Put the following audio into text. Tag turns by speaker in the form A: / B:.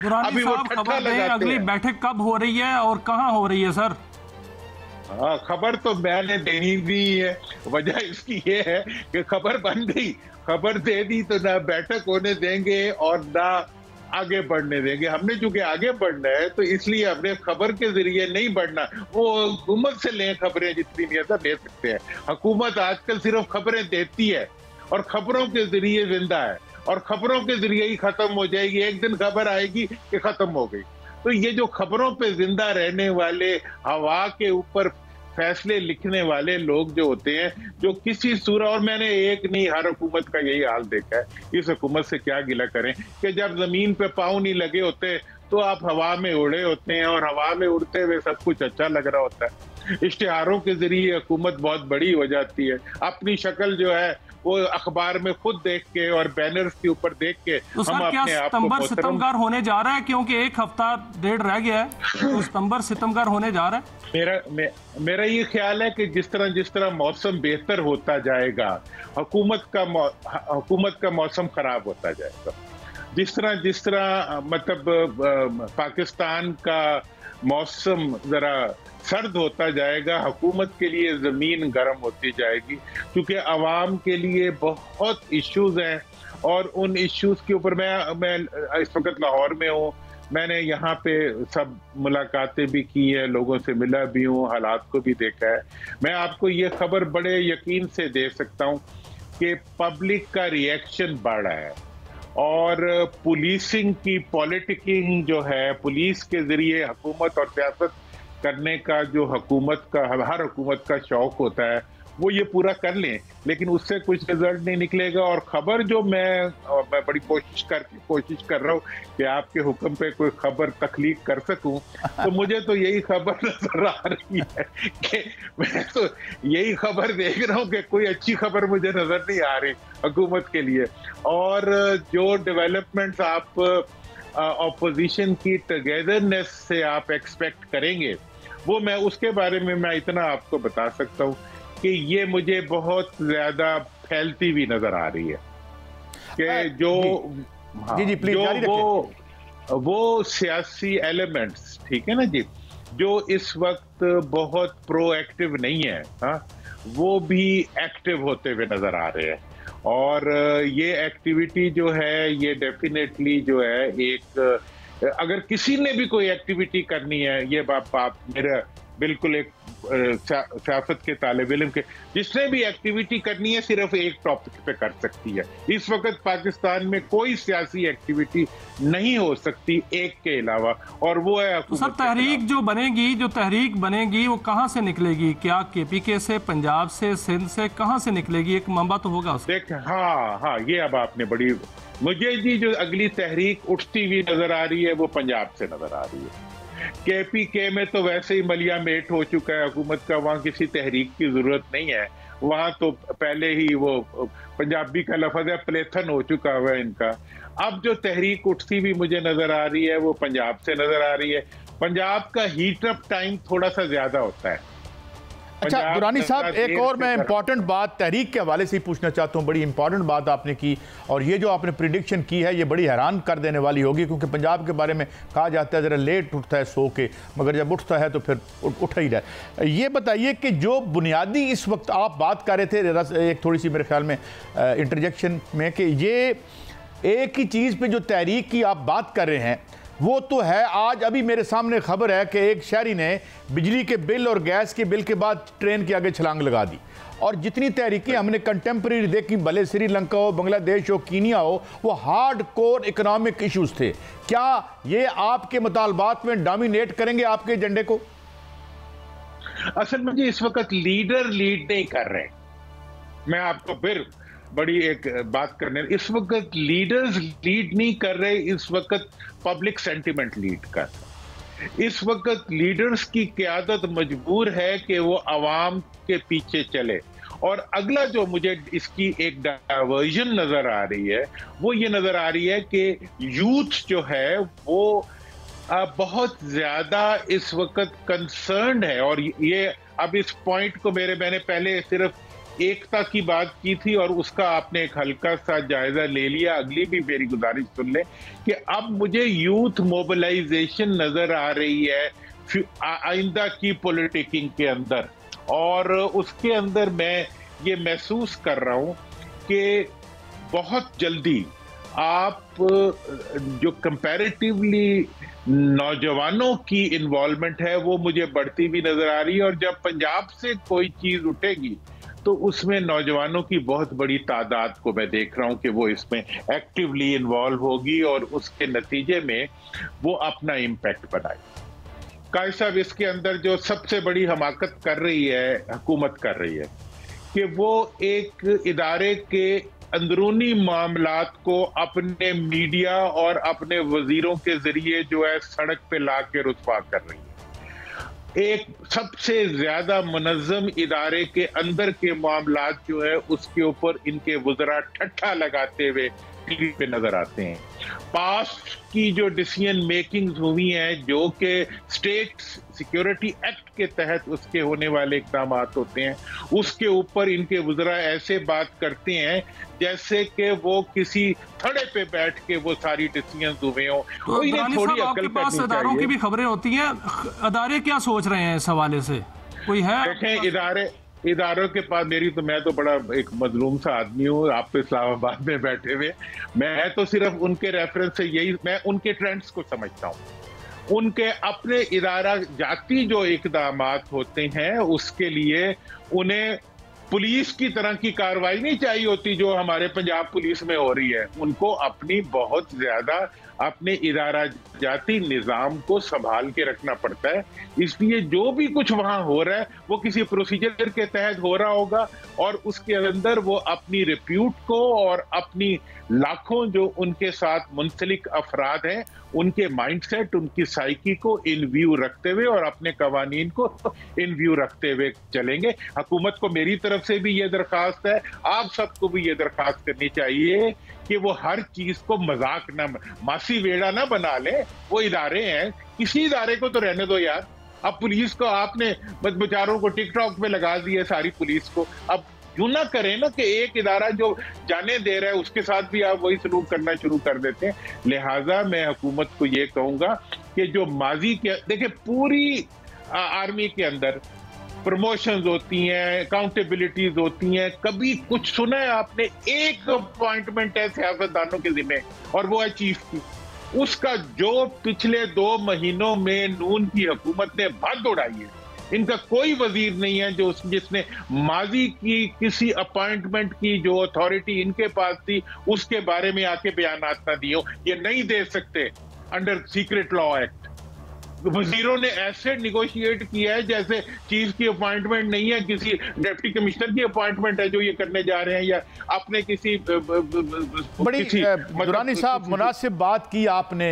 A: दुरानी
B: अभी वो
A: साहब,
B: ठट्ठा
A: खबर दें,
B: लगाते
A: अगली
B: हैं।
A: बैठक कब हो रही है और कहाँ हो रही है सर?
B: हाँ, खबर तो मैंने देनी नहीं है। वजह इसकी ये है कि खबर बन गई, खबर दे दी तो ना बैठक होने देंगे और ना आगे बढ़ने देंगे। हमने चूंकि आगे बढ़ना है तो इसलिए हमने खबर के जरिए नहीं बढ़ना। वो हुकूमत से लें खबरें, जितनी ज्यादा ले सकते हैं। हुकूमत आजकल सिर्फ खबरें देती है और खबरों के जरिए जिंदा है, और खबरों के जरिए ही खत्म हो जाएगी। एक दिन खबर आएगी कि खत्म हो गई। तो ये जो खबरों पे जिंदा रहने वाले, हवा के ऊपर फैसले लिखने वाले लोग जो होते हैं, जो किसी सूरत, और मैंने एक नहीं हर हुकूमत का यही हाल देखा है। इस हुकूमत से क्या गिला करें कि जब जमीन पे पाँव नहीं लगे होते तो आप हवा में उड़े होते हैं, और हवा में उड़ते हुए सब कुछ अच्छा लग रहा होता है। इश्तिहारों के जरिए हुकूमत बहुत बड़ी हो जाती है। अपनी शक्ल जो है वो अखबार में खुद देख के और बैनर्स के ऊपर देख के
A: तो
B: हम
A: सर, क्या
B: अपने आप को
A: सितंबर
B: मोहतरम।
A: सितमगार होने जा रहा है? क्योंकि एक हफ्ता डेढ़ रह गया है, तो सितंबर सितमगार होने जा रहा है।
B: मेरा ये ख्याल है कि जिस तरह मौसम बेहतर होता जाएगा, हुकूमत का मौसम खराब होता जाएगा। जिस तरह मतलब पाकिस्तान का मौसम जरा सर्द होता जाएगा, हुकूमत के लिए जमीन गर्म होती जाएगी, क्योंकि आवाम के लिए बहुत इश्यूज हैं। और उन इश्यूज के ऊपर मैं इस वक्त लाहौर में हूँ। मैंने यहाँ पे सब मुलाकातें भी की है, लोगों से मिला भी हूँ, हालात को भी देखा है। मैं आपको ये खबर बड़े यकीन से दे सकता हूँ कि पब्लिक का रिएक्शन बढ़ रहा है, और पुलिसिंग की पॉलिटिकिंग जो है, पुलिस के जरिए हुकूमत और सियासत करने का जो हर हुकूमत का शौक होता है, वो ये पूरा कर लें, लेकिन उससे कुछ रिजल्ट नहीं निकलेगा। और खबर जो मैं बड़ी कोशिश कर रहा हूँ कि आपके हुक्म पे कोई खबर तख्लीक कर सकूं, तो मुझे तो यही खबर नजर आ रही है कि मैं तो यही खबर देख रहा हूँ कि कोई अच्छी खबर मुझे नजर नहीं आ रही हुकूमत के लिए। और जो डेवलपमेंट्स आप ऑपोजिशन की टुगेदरनेस से आप एक्सपेक्ट करेंगे, वो मैं उसके बारे में मैं इतना आपको बता सकता हूँ कि ये मुझे बहुत ज्यादा फैलती हुई नजर आ रही है कि जो
C: जी प्लीज जारी रखें।
B: वो सियासी एलिमेंट्स, ठीक है ना जी, जो इस वक्त बहुत प्रोएक्टिव नहीं है, हाँ, वो भी एक्टिव होते हुए नजर आ रहे हैं। और ये एक्टिविटी जो है, ये डेफिनेटली जो है एक, अगर किसी ने भी कोई एक्टिविटी करनी है, ये बात मेरा बिल्कुल एक सियासत के तालिब इल्म के, जिसने भी एक्टिविटी करनी है सिर्फ एक टॉपिक पे कर सकती है। इस वक्त पाकिस्तान में कोई सियासी एक्टिविटी नहीं हो सकती एक के अलावा, और वो है
A: तो सर, तहरीक जो तहरीक बनेगी वो कहाँ से निकलेगी? क्या KPK से, पंजाब से, सिंध से, कहाँ से निकलेगी? एक मंबा तो होगा उसका।
B: देख, हाँ, ये अब आपने बड़ी, मुझे जी जो अगली तहरीक उठती हुई नजर आ रही है वो पंजाब से नजर आ रही है। KPK में तो वैसे ही मलिया मेट हो चुका है हुकूमत का, वहाँ किसी तहरीक की जरूरत नहीं है। वहाँ तो पहले ही वो पंजाबी का लफ्ज है, प्लेथन हो चुका हुआ है इनका। अब जो तहरीक उठती हुई मुझे नजर आ रही है वो पंजाब से नजर आ रही है। पंजाब का हीट अप टाइम थोड़ा सा ज्यादा होता है।
C: अच्छा दुरानी साहब, एक और मैं इंपॉर्टेंट बात तहरीक के हवाले से ही पूछना चाहता हूँ। बड़ी इंपॉर्टेंट बात आपने की, और ये जो आपने प्रिडिक्शन की है ये बड़ी हैरान कर देने वाली होगी, क्योंकि पंजाब के बारे में कहा जाता है ज़रा लेट उठता है सो के, मगर जब उठता है तो फिर उठ ही रहा है। ये बताइए कि जो बुनियादी इस वक्त आप बात कर रहे थे, एक थोड़ी सी मेरे ख्याल में इंटरजेक्शन में, कि ये एक ही चीज़ पर जो तहरीक की आप बात कर रहे हैं वो तो है, आज अभी मेरे सामने खबर है कि एक शहरी ने बिजली के बिल और गैस के बिल के बाद ट्रेन के आगे छलांग लगा दी। और जितनी तहरीकें हमने कंटेम्प्रेरी देखी, भले श्रीलंका हो, बांग्लादेश हो, कीनिया हो, वो हार्ड कोर इकोनॉमिक इश्यूज थे। क्या ये आपके मुतालबात में डोमिनेट करेंगे आपके एजेंडे को?
B: असल में जी इस वक्त लीडर लीड नहीं कर रहे। मैं आपको फिर बड़ी एक बात करने, इस वक्त लीडर्स लीड नहीं कर रहे, इस वक्त पब्लिक सेंटिमेंट लीड कर रहा। इस वक्त लीडर्स की क़यादत मजबूर है कि वो आवाम के पीछे चले। और अगला जो मुझे इसकी एक डायवर्जन नजर आ रही है वो ये नजर आ रही है कि यूथ जो है वो बहुत ज्यादा इस वक्त कंसर्न्ड है। और ये अब इस पॉइंट को मैंने पहले सिर्फ एकता की बात की थी और उसका आपने एक हल्का सा जायजा ले लिया। अगली भी मेरी गुजारिश सुन ले कि अब मुझे यूथ मोबिलाइजेशन नजर आ रही है आइंदा की पॉलिटिकिंग के अंदर, और उसके अंदर मैं ये महसूस कर रहा हूं कि बहुत जल्दी आप जो कंपैरेटिवली नौजवानों की इन्वॉल्वमेंट है वो मुझे बढ़ती भी नजर आ रही है, और जब पंजाब से कोई चीज उठेगी तो उसमें नौजवानों की बहुत बड़ी तादाद को मैं देख रहा हूं कि वो इसमें एक्टिवली इन्वॉल्व होगी और उसके नतीजे में वो अपना इम्पैक्ट बनाए। कायद साहब, इसके अंदर जो सबसे बड़ी हमाकत कर रही है हुकूमत कर रही है कि वो एक इदारे के अंदरूनी मामलात को अपने मीडिया और अपने वजीरों के जरिए जो है सड़क पे ला के रुसवा कर रही है। एक सबसे ज्यादा मुनज़्ज़म इदारे के अंदर के मामलात जो है उसके ऊपर इनके वज़रा ठट्ठा लगाते हुए टीवी पे नजर आते हैं। पास्ट की जो डिसीजन मेकिंग हुई हैं जो कि स्टेट सिक्योरिटी एक्ट के तहत उसके होने वाले इकदाम होते हैं, उसके ऊपर इनके वज़रा ऐसे बात करते हैं जैसे कि वो किसी थड़े पे बैठ के वो सारी डिसीजन हुए हों।
A: तो थोड़ी आपके पास अदारों की भी खबरें होती हैं, अदारे क्या सोच रहे हैं इस हवाले से, कोई है?
B: देखें, इदारों के पास मैं तो बड़ा एक मजलूम सा आदमी हूँ, आप तो इस्लामाबाद में बैठे हुए, मैं तो सिर्फ उनके रेफरेंस से मैं उनके ट्रेंड्स को समझता हूँ। उनके अपने इदारा जाती जो इकदाम होते हैं उसके लिए उन्हें पुलिस की तरह की कार्रवाई नहीं चाहिए होती जो हमारे पंजाब पुलिस में हो रही है। उनको अपनी बहुत ज्यादा अपने इदारा जाती निज़ाम को संभाल के रखना पड़ता है, इसलिए जो भी कुछ वहां हो रहा है वो किसी प्रोसीजर के तहत हो रहा होगा और उसके अंदर वो अपनी रिप्यूट को और अपनी लाखों जो उनके साथ मुंसलिक अफराद हैं उनके माइंडसेट, उनकी साइकी को इन व्यू रखते हुए और अपने कवानीन को इन व्यू रखते हुए चलेंगे। हुकूमत को मेरी तरफ से भी ये दरखास्त है, आप सबको भी ये दरखास्त करनी चाहिए कि वो हर चीज को मजाक ना, मासी वेड़ा ना बना ले। वो इदारे हैं, किसी इदारे को तो रहने दो यार। अब पुलिस को आपने बेचारों को टिकटॉक पे लगा दिया सारी पुलिस को, अब यूं ना करें ना कि एक इदारा जो जाने दे रहा है उसके साथ भी आप वही सलूक करना शुरू कर देते हैं। लिहाजा मैं हुकूमत को ये कहूंगा कि जो माजी के देखिए पूरी आर्मी के अंदर प्रमोशंस होती हैं, अकाउंटेबिलिटीज होती हैं, कभी कुछ सुना है आपने एक अपॉइंटमेंट है सियासतदानों के जिम्मे और वो है चीफ की, उसका जो पिछले 2 महीनों में नून की हुकूमत ने भद उड़ाई है। इनका कोई वजीर नहीं है जो जिसने माजी की किसी अपॉइंटमेंट की जो अथॉरिटी इनके पास थी उसके बारे में आके बयानात ना दिए। ये नहीं दे सकते अंडर सीक्रेट लॉ एक्ट। वजीरों ने ऐसे निगोशिएट किया है जैसे चीफ की अपॉइंटमेंट नहीं है, किसी डिप्टी कमिश्नर की अपॉइंटमेंट है जो ये करने जा रहे हैं, या अपने किसी
C: बड़ी दुरानी साहब मुनासिब बात की आपने